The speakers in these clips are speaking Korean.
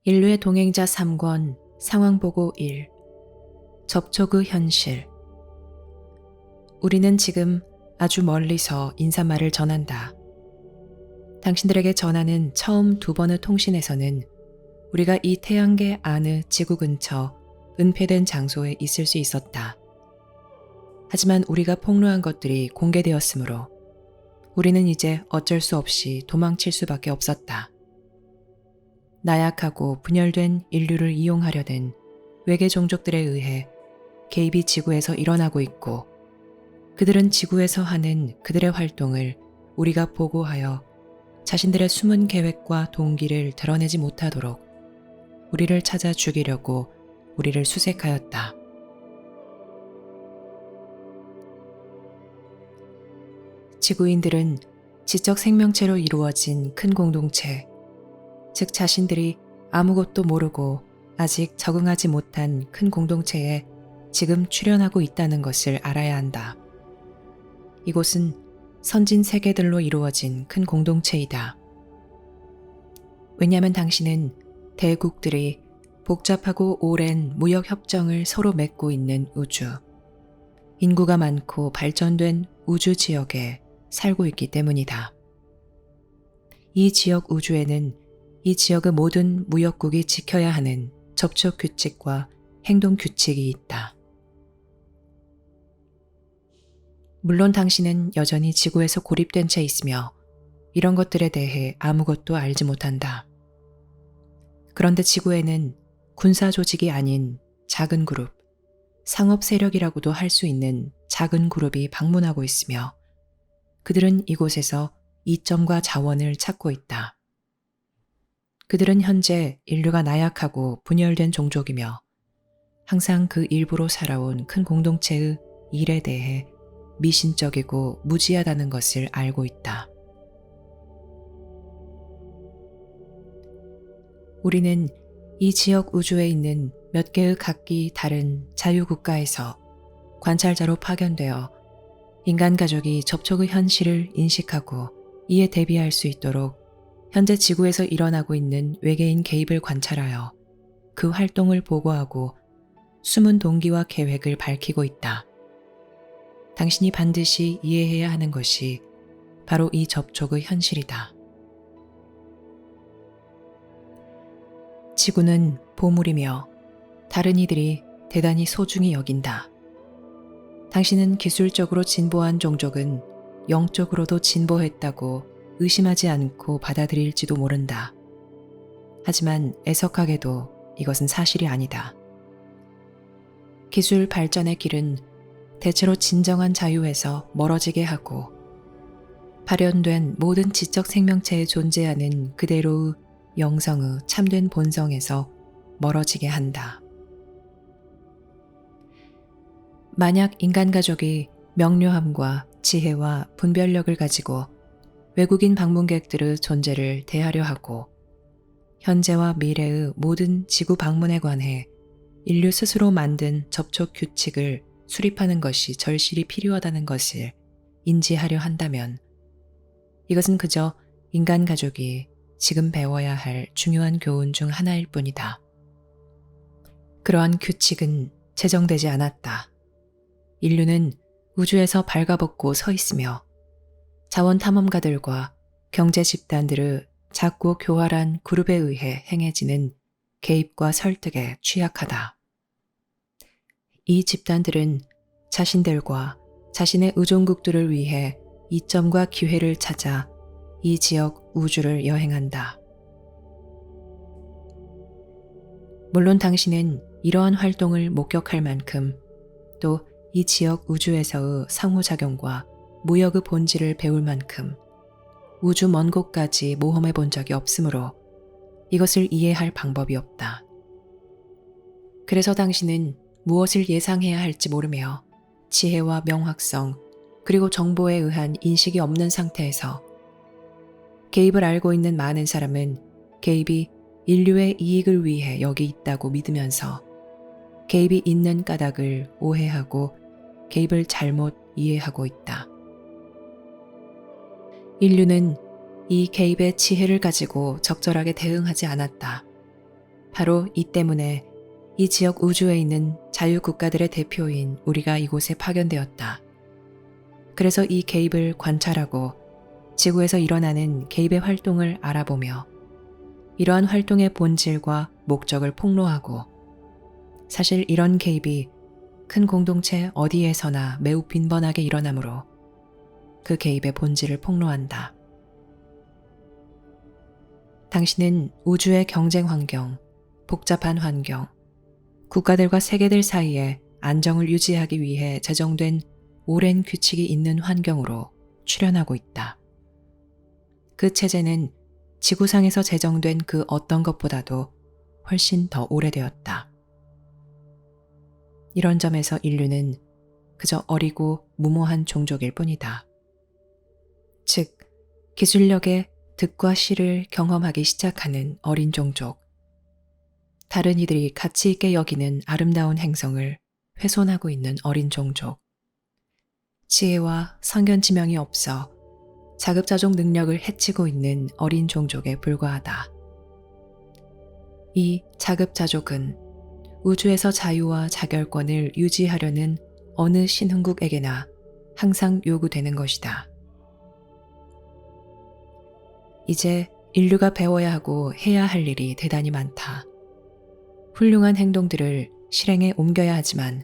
인류의 동행자 3권 상황보고 1 접촉의 현실. 우리는 지금 아주 멀리서 인사말을 전한다. 당신들에게 전하는 처음 2번의 통신에서는 우리가 이 태양계 안의 지구 근처 은폐된 장소에 있을 수 있었다. 하지만 우리가 폭로한 것들이 공개되었으므로 우리는 이제 어쩔 수 없이 도망칠 수밖에 없었다. 나약하고 분열된 인류를 이용하려는 외계 종족들에 의해 개입이 지구에서 일어나고 있고, 그들은 지구에서 하는 그들의 활동을 우리가 보고하여 자신들의 숨은 계획과 동기를 드러내지 못하도록 우리를 찾아 죽이려고 우리를 수색하였다. 지구인들은 지적 생명체로 이루어진 큰 공동체, 즉 자신들이 아무것도 모르고 아직 적응하지 못한 큰 공동체에 지금 출현하고 있다는 것을 알아야 한다. 이곳은 선진 세계들로 이루어진 큰 공동체이다. 왜냐하면 당신은 대국들이 복잡하고 오랜 무역 협정을 서로 맺고 있는 우주, 인구가 많고 발전된 우주 지역에 살고 있기 때문이다. 이 지역 우주에는 이 지역의 모든 무역국이 지켜야 하는 접촉 규칙과 행동 규칙이 있다. 물론 당신은 여전히 지구에서 고립된 채 있으며 이런 것들에 대해 아무것도 알지 못한다. 그런데 지구에는 군사 조직이 아닌 작은 그룹, 상업 세력이라고도 할 수 있는 작은 그룹이 방문하고 있으며 그들은 이곳에서 이점과 자원을 찾고 있다. 그들은 현재 인류가 나약하고 분열된 종족이며 항상 그 일부로 살아온 큰 공동체의 일에 대해 미신적이고 무지하다는 것을 알고 있다. 우리는 이 지역 우주에 있는 몇 개의 각기 다른 자유국가에서 관찰자로 파견되어 인간 가족이 접촉의 현실을 인식하고 이에 대비할 수 있도록 현재 지구에서 일어나고 있는 외계인 개입을 관찰하여 그 활동을 보고하고 숨은 동기와 계획을 밝히고 있다. 당신이 반드시 이해해야 하는 것이 바로 이 접촉의 현실이다. 지구는 보물이며 다른 이들이 대단히 소중히 여긴다. 당신은 기술적으로 진보한 종족은 영적으로도 진보했다고 의심하지 않고 받아들일지도 모른다. 하지만 애석하게도 이것은 사실이 아니다. 기술 발전의 길은 대체로 진정한 자유에서 멀어지게 하고 발현된 모든 지적 생명체에 존재하는 그대로의 영성의 참된 본성에서 멀어지게 한다. 만약 인간 가족이 명료함과 지혜와 분별력을 가지고 외국인 방문객들의 존재를 대하려 하고 현재와 미래의 모든 지구 방문에 관해 인류 스스로 만든 접촉 규칙을 수립하는 것이 절실히 필요하다는 것을 인지하려 한다면 이것은 그저 인간 가족이 지금 배워야 할 중요한 교훈 중 하나일 뿐이다. 그러한 규칙은 제정되지 않았다. 인류는 우주에서 발가벗고 서 있으며 자원 탐험가들과 경제 집단들의 작고 교활한 그룹에 의해 행해지는 개입과 설득에 취약하다. 이 집단들은 자신들과 자신의 의존국들을 위해 이점과 기회를 찾아 이 지역 우주를 여행한다. 물론 당신은 이러한 활동을 목격할 만큼 또 이 지역 우주에서의 상호작용과 무역의 본질을 배울 만큼 우주 먼 곳까지 모험해 본 적이 없으므로 이것을 이해할 방법이 없다. 그래서 당신은 무엇을 예상해야 할지 모르며 지혜와 명확성 그리고 정보에 의한 인식이 없는 상태에서 개입을 알고 있는 많은 사람은 개입이 인류의 이익을 위해 여기 있다고 믿으면서 개입이 있는 까닭을 오해하고 개입을 잘못 이해하고 있다. 인류는 이 개입의 지혜를 가지고 적절하게 대응하지 않았다. 바로 이 때문에 이 지역 우주에 있는 자유국가들의 대표인 우리가 이곳에 파견되었다. 그래서 이 개입을 관찰하고 지구에서 일어나는 개입의 활동을 알아보며 이러한 활동의 본질과 목적을 폭로하고 사실 이런 개입이 큰 공동체 어디에서나 매우 빈번하게 일어나므로 그 개입의 본질을 폭로한다. 당신은 우주의 경쟁 환경, 복잡한 환경, 국가들과 세계들 사이에 안정을 유지하기 위해 제정된 오랜 규칙이 있는 환경으로 출현하고 있다. 그 체제는 지구상에서 제정된 그 어떤 것보다도 훨씬 더 오래되었다. 이런 점에서 인류는 그저 어리고 무모한 종족일 뿐이다. 즉, 기술력의 득과 실을 경험하기 시작하는 어린 종족, 다른 이들이 가치 있게 여기는 아름다운 행성을 훼손하고 있는 어린 종족, 지혜와 선견지명이 없어 자급자족 능력을 해치고 있는 어린 종족에 불과하다. 이 자급자족은 우주에서 자유와 자결권을 유지하려는 어느 신흥국에게나 항상 요구되는 것이다. 이제 인류가 배워야 하고 해야 할 일이 대단히 많다. 훌륭한 행동들을 실행에 옮겨야 하지만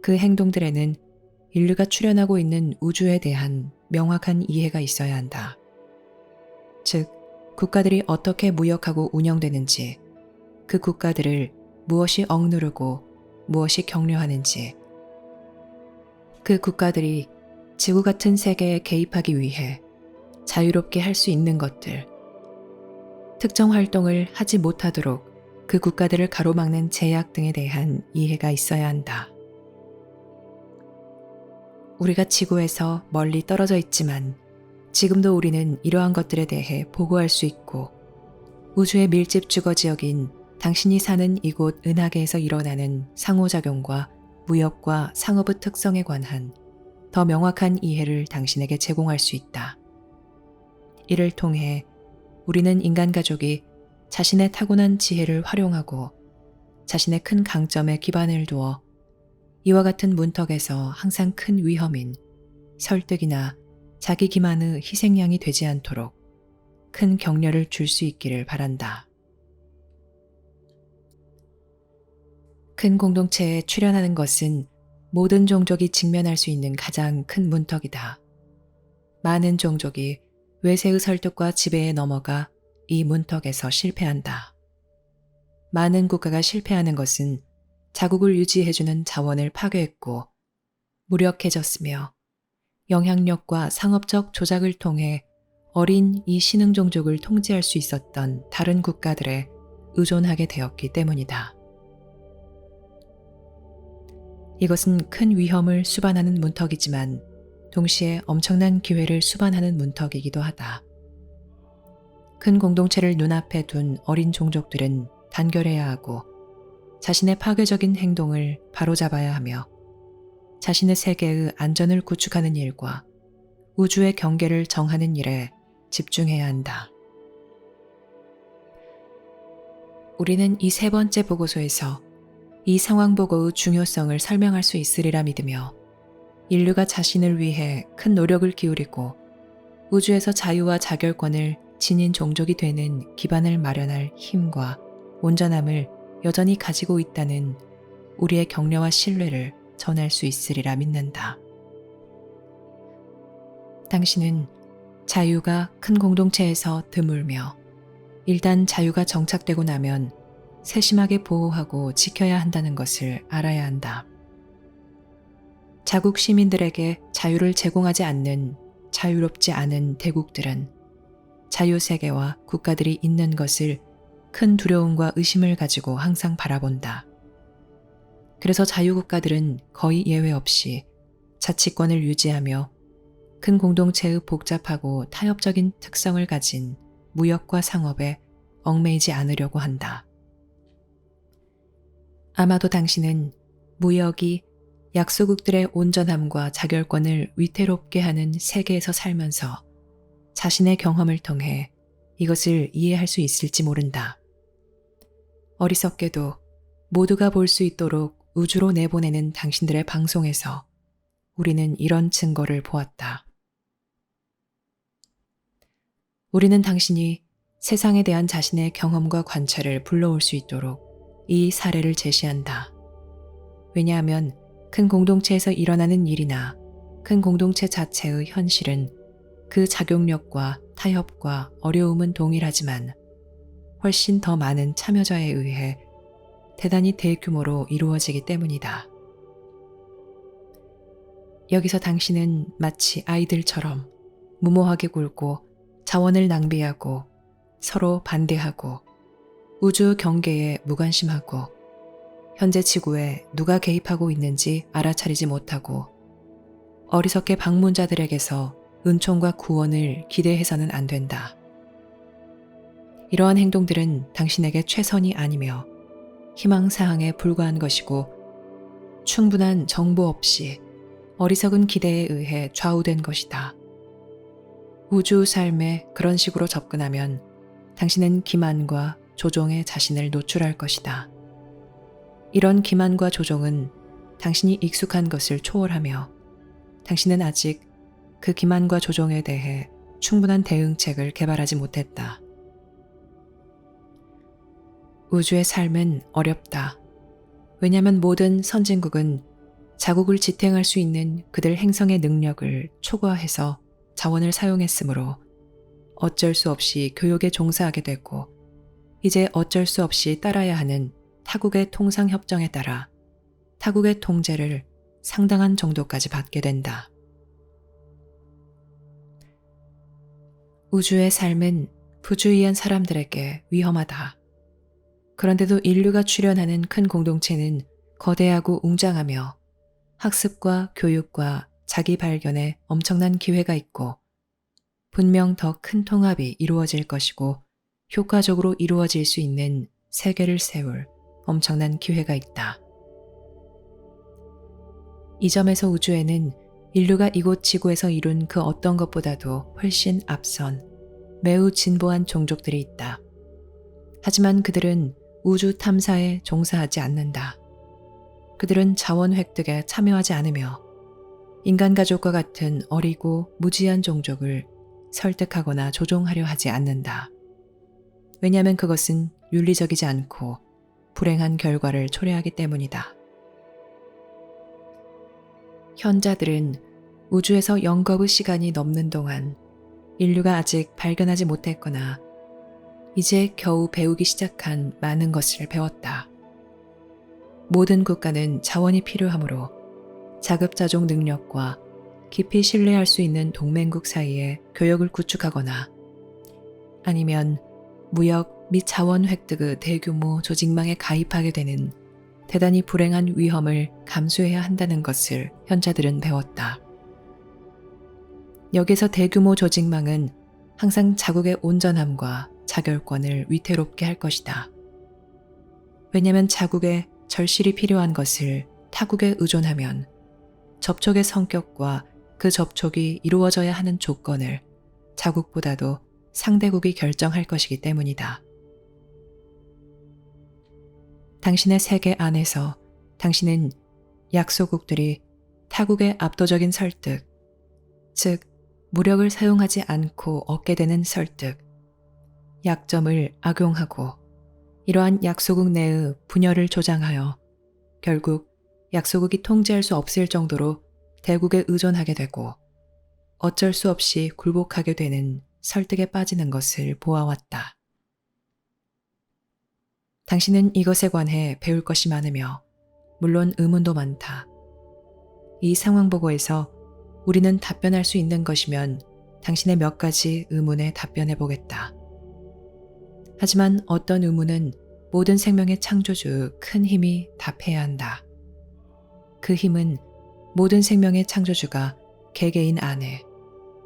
그 행동들에는 인류가 출현하고 있는 우주에 대한 명확한 이해가 있어야 한다. 즉, 국가들이 어떻게 무역하고 운영되는지, 그 국가들을 무엇이 억누르고 무엇이 격려하는지, 그 국가들이 지구 같은 세계에 개입하기 위해 자유롭게 할 수 있는 것들, 특정 활동을 하지 못하도록 그 국가들을 가로막는 제약 등에 대한 이해가 있어야 한다. 우리가 지구에서 멀리 떨어져 있지만 지금도 우리는 이러한 것들에 대해 보고할 수 있고 우주의 밀집 주거 지역인 당신이 사는 이곳 은하계에서 일어나는 상호작용과 무역과 상업의 특성에 관한 더 명확한 이해를 당신에게 제공할 수 있다. 이를 통해 우리는 인간 가족이 자신의 타고난 지혜를 활용하고 자신의 큰 강점에 기반을 두어 이와 같은 문턱에서 항상 큰 위험인 설득이나 자기 기만의 희생양이 되지 않도록 큰 격려를 줄 수 있기를 바란다. 큰 공동체에 출현하는 것은 모든 종족이 직면할 수 있는 가장 큰 문턱이다. 많은 종족이 외세의 설득과 지배에 넘어가 이 문턱에서 실패한다. 많은 국가가 실패하는 것은 자국을 유지해주는 자원을 파괴했고 무력해졌으며 영향력과 상업적 조작을 통해 어린 이 신흥 종족을 통제할 수 있었던 다른 국가들에 의존하게 되었기 때문이다. 이것은 큰 위험을 수반하는 문턱이지만 동시에 엄청난 기회를 수반하는 문턱이기도 하다. 큰 공동체를 눈앞에 둔 어린 종족들은 단결해야 하고 자신의 파괴적인 행동을 바로잡아야 하며 자신의 세계의 안전을 구축하는 일과 우주의 경계를 정하는 일에 집중해야 한다. 우리는 이 세 번째 보고서에서 이 상황 보고의 중요성을 설명할 수 있으리라 믿으며 인류가 자신을 위해 큰 노력을 기울이고 우주에서 자유와 자결권을 지닌 종족이 되는 기반을 마련할 힘과 온전함을 여전히 가지고 있다는 우리의 격려와 신뢰를 전할 수 있으리라 믿는다. 당신은 자유가 큰 공동체에서 드물며 일단 자유가 정착되고 나면 세심하게 보호하고 지켜야 한다는 것을 알아야 한다. 자국 시민들에게 자유를 제공하지 않는 자유롭지 않은 대국들은 자유세계와 국가들이 있는 것을 큰 두려움과 의심을 가지고 항상 바라본다. 그래서 자유국가들은 거의 예외 없이 자치권을 유지하며 큰 공동체의 복잡하고 타협적인 특성을 가진 무역과 상업에 얽매이지 않으려고 한다. 아마도 당신은 무역이 약소국들의 온전함과 자결권을 위태롭게 하는 세계에서 살면서 자신의 경험을 통해 이것을 이해할 수 있을지 모른다. 어리석게도 모두가 볼 수 있도록 우주로 내보내는 당신들의 방송에서 우리는 이런 증거를 보았다. 우리는 당신이 세상에 대한 자신의 경험과 관찰을 불러올 수 있도록 이 사례를 제시한다. 왜냐하면 큰 공동체에서 일어나는 일이나 큰 공동체 자체의 현실은 그 작용력과 타협과 어려움은 동일하지만 훨씬 더 많은 참여자에 의해 대단히 대규모로 이루어지기 때문이다. 여기서 당신은 마치 아이들처럼 무모하게 굴고 자원을 낭비하고 서로 반대하고 우주 경계에 무관심하고 현재 지구에 누가 개입하고 있는지 알아차리지 못하고 어리석게 방문자들에게서 은총과 구원을 기대해서는 안 된다. 이러한 행동들은 당신에게 최선이 아니며 희망사항에 불과한 것이고 충분한 정보 없이 어리석은 기대에 의해 좌우된 것이다. 우주 삶에 그런 식으로 접근하면 당신은 기만과 조종에 자신을 노출할 것이다. 이런 기만과 조종은 당신이 익숙한 것을 초월하며 당신은 아직 그 기만과 조종에 대해 충분한 대응책을 개발하지 못했다. 우주의 삶은 어렵다. 왜냐하면 모든 선진국은 자국을 지탱할 수 있는 그들 행성의 능력을 초과해서 자원을 사용했으므로 어쩔 수 없이 교육에 종사하게 되고 이제 어쩔 수 없이 따라야 하는 타국의 통상협정에 따라 타국의 통제를 상당한 정도까지 받게 된다. 우주의 삶은 부주의한 사람들에게 위험하다. 그런데도 인류가 출현하는 큰 공동체는 거대하고 웅장하며 학습과 교육과 자기 발견에 엄청난 기회가 있고 분명 더 큰 통합이 이루어질 것이고 효과적으로 이루어질 수 있는 세계를 세울 엄청난 기회가 있다. 이 점에서 우주에는 인류가 이곳 지구에서 이룬 그 어떤 것보다도 훨씬 앞선 매우 진보한 종족들이 있다. 하지만 그들은 우주 탐사에 종사하지 않는다. 그들은 자원 획득에 참여하지 않으며 인간 가족과 같은 어리고 무지한 종족을 설득하거나 조종하려 하지 않는다. 왜냐하면 그것은 윤리적이지 않고 불행한 결과를 초래하기 때문이다. 현자들은 우주에서 영겁의 시간이 넘는 동안 인류가 아직 발견하지 못했거나 이제 겨우 배우기 시작한 많은 것을 배웠다. 모든 국가는 자원이 필요하므로 자급자족 능력과 깊이 신뢰할 수 있는 동맹국 사이에 교역을 구축하거나 아니면 무역 및 자원 획득의 대규모 조직망에 가입하게 되는 대단히 불행한 위험을 감수해야 한다는 것을 현자들은 배웠다. 여기서 대규모 조직망은 항상 자국의 온전함과 자결권을 위태롭게 할 것이다. 왜냐하면 자국에 절실히 필요한 것을 타국에 의존하면 접촉의 성격과 그 접촉이 이루어져야 하는 조건을 자국보다도 상대국이 결정할 것이기 때문이다. 당신의 세계 안에서 당신은 약소국들이 타국의 압도적인 설득, 즉 무력을 사용하지 않고 얻게 되는 설득, 약점을 악용하고 이러한 약소국 내의 분열을 조장하여 결국 약소국이 통제할 수 없을 정도로 대국에 의존하게 되고 어쩔 수 없이 굴복하게 되는 설득에 빠지는 것을 보아왔다. 당신은 이것에 관해 배울 것이 많으며 물론 의문도 많다. 이 상황 보고에서 우리는 답변할 수 있는 것이면 당신의 몇 가지 의문에 답변해 보겠다. 하지만 어떤 의문은 모든 생명의 창조주의 큰 힘이 답해야 한다. 그 힘은 모든 생명의 창조주가 개개인 안에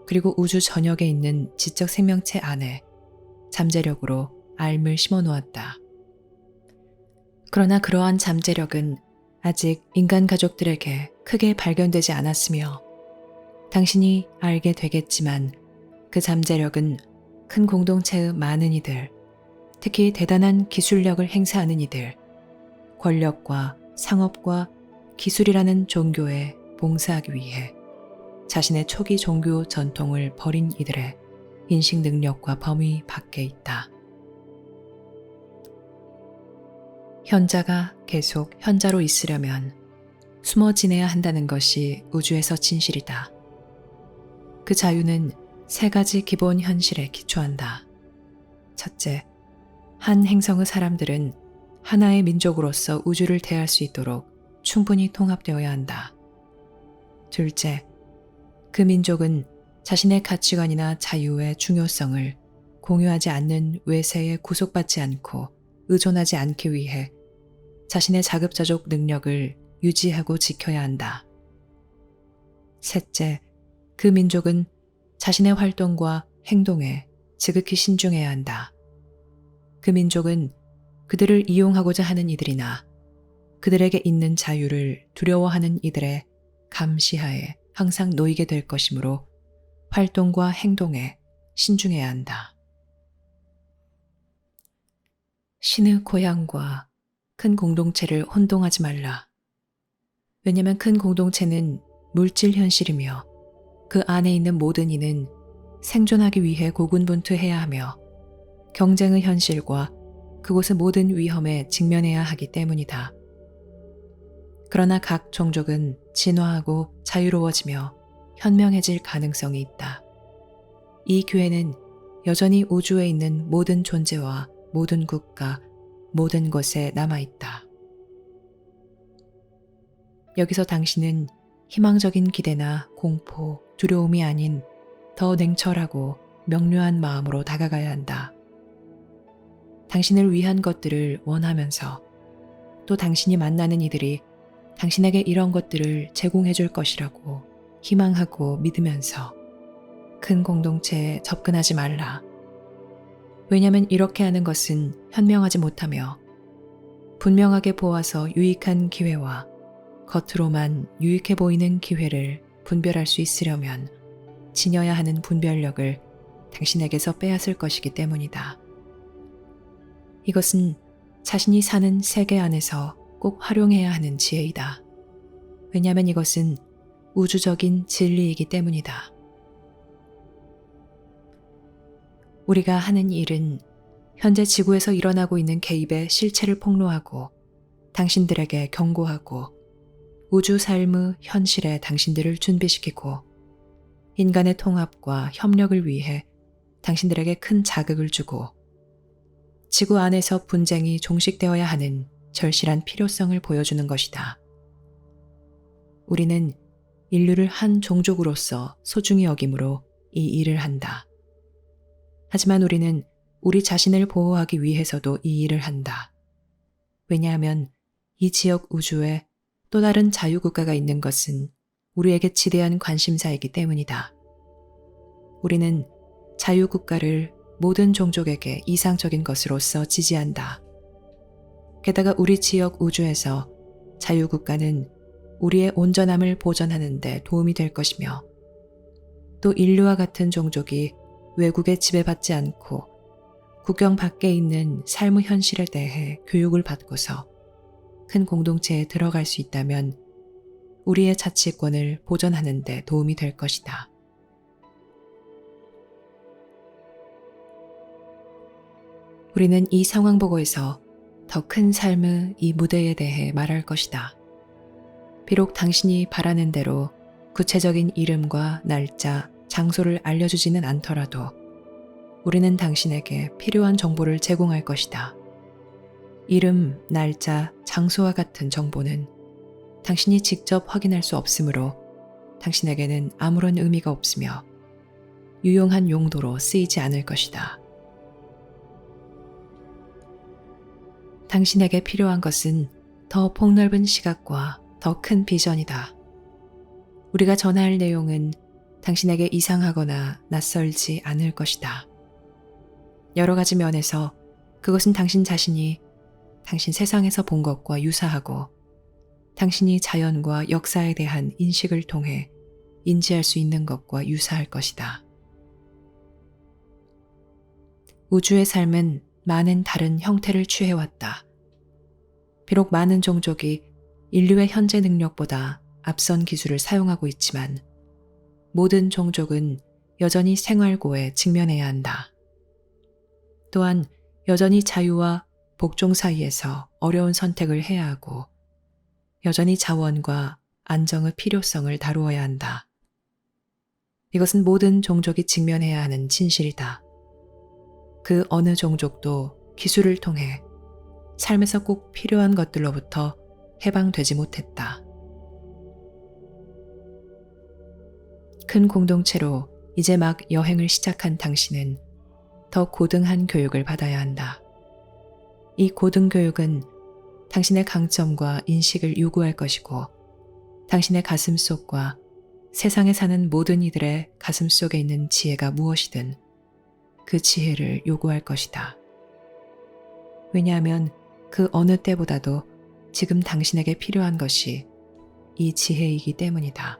그리고 우주 전역에 있는 지적 생명체 안에 잠재력으로 알을 심어 놓았다. 그러나 그러한 잠재력은 아직 인간 가족들에게 크게 발견되지 않았으며 당신이 알게 되겠지만 그 잠재력은 큰 공동체의 많은 이들, 특히 대단한 기술력을 행사하는 이들, 권력과 상업과 기술이라는 종교에 봉사하기 위해 자신의 초기 종교 전통을 버린 이들의 인식 능력과 범위 밖에 있다. 현자가 계속 현자로 있으려면 숨어 지내야 한다는 것이 우주에서 진실이다. 그 자유는 세 가지 기본 현실에 기초한다. 첫째, 한 행성의 사람들은 하나의 민족으로서 우주를 대할 수 있도록 충분히 통합되어야 한다. 둘째, 그 민족은 자신의 가치관이나 자유의 중요성을 공유하지 않는 외세에 구속받지 않고 의존하지 않기 위해 자신의 자급자족 능력을 유지하고 지켜야 한다. 셋째, 그 민족은 자신의 활동과 행동에 지극히 신중해야 한다. 그 민족은 그들을 이용하고자 하는 이들이나 그들에게 있는 자유를 두려워하는 이들의 감시하에 항상 놓이게 될 것이므로 활동과 행동에 신중해야 한다. 신의 고향과 큰 공동체를 혼동하지 말라. 왜냐하면 큰 공동체는 물질 현실이며 그 안에 있는 모든 이는 생존하기 위해 고군분투해야 하며 경쟁의 현실과 그곳의 모든 위험에 직면해야 하기 때문이다. 그러나 각 종족은 진화하고 자유로워지며 현명해질 가능성이 있다. 이 교회는 여전히 우주에 있는 모든 존재와 모든 국가, 모든 곳에 남아있다. 여기서 당신은 희망적인 기대나 공포, 두려움이 아닌 더 냉철하고 명료한 마음으로 다가가야 한다. 당신을 위한 것들을 원하면서 또 당신이 만나는 이들이 당신에게 이런 것들을 제공해 줄 것이라고 희망하고 믿으면서 큰 공동체에 접근하지 말라. 왜냐하면 이렇게 하는 것은 현명하지 못하며 분명하게 보아서 유익한 기회와 겉으로만 유익해 보이는 기회를 분별할 수 있으려면 지녀야 하는 분별력을 당신에게서 빼앗을 것이기 때문이다. 이것은 자신이 사는 세계 안에서 꼭 활용해야 하는 지혜이다. 왜냐하면 이것은 우주적인 진리이기 때문이다. 우리가 하는 일은 현재 지구에서 일어나고 있는 개입의 실체를 폭로하고 당신들에게 경고하고 우주 삶의 현실에 당신들을 준비시키고 인간의 통합과 협력을 위해 당신들에게 큰 자극을 주고 지구 안에서 분쟁이 종식되어야 하는 절실한 필요성을 보여주는 것이다. 우리는 인류를 한 종족으로서 소중히 여김으로 이 일을 한다. 하지만 우리는 우리 자신을 보호하기 위해서도 이 일을 한다. 왜냐하면 이 지역 우주에 또 다른 자유국가가 있는 것은 우리에게 지대한 관심사이기 때문이다. 우리는 자유국가를 모든 종족에게 이상적인 것으로서 지지한다. 게다가 우리 지역 우주에서 자유국가는 우리의 온전함을 보존하는 데 도움이 될 것이며 또 인류와 같은 종족이 외국에 지배받지 않고 국경 밖에 있는 삶의 현실에 대해 교육을 받고서 큰 공동체에 들어갈 수 있다면 우리의 자치권을 보존하는 데 도움이 될 것이다. 우리는 이 상황 보고에서 더 큰 삶의 이 무대에 대해 말할 것이다. 비록 당신이 바라는 대로 구체적인 이름과 날짜, 장소를 알려주지는 않더라도 우리는 당신에게 필요한 정보를 제공할 것이다. 이름, 날짜, 장소와 같은 정보는 당신이 직접 확인할 수 없으므로 당신에게는 아무런 의미가 없으며 유용한 용도로 쓰이지 않을 것이다. 당신에게 필요한 것은 더 폭넓은 시각과 더 큰 비전이다. 우리가 전할 내용은 당신에게 이상하거나 낯설지 않을 것이다. 여러 가지 면에서 그것은 당신 자신이 당신 세상에서 본 것과 유사하고 당신이 자연과 역사에 대한 인식을 통해 인지할 수 있는 것과 유사할 것이다. 우주의 삶은 많은 다른 형태를 취해왔다. 비록 많은 종족이 인류의 현재 능력보다 앞선 기술을 사용하고 있지만 모든 종족은 여전히 생활고에 직면해야 한다. 또한 여전히 자유와 복종 사이에서 어려운 선택을 해야 하고 여전히 자원과 안정의 필요성을 다루어야 한다. 이것은 모든 종족이 직면해야 하는 진실이다. 그 어느 종족도 기술을 통해 삶에서 꼭 필요한 것들로부터 해방되지 못했다. 큰 공동체로 이제 막 여행을 시작한 당신은 더 고등한 교육을 받아야 한다. 이 고등교육은 당신의 강점과 인식을 요구할 것이고 당신의 가슴 속과 세상에 사는 모든 이들의 가슴 속에 있는 지혜가 무엇이든 그 지혜를 요구할 것이다. 왜냐하면 그 어느 때보다도 지금 당신에게 필요한 것이 이 지혜이기 때문이다.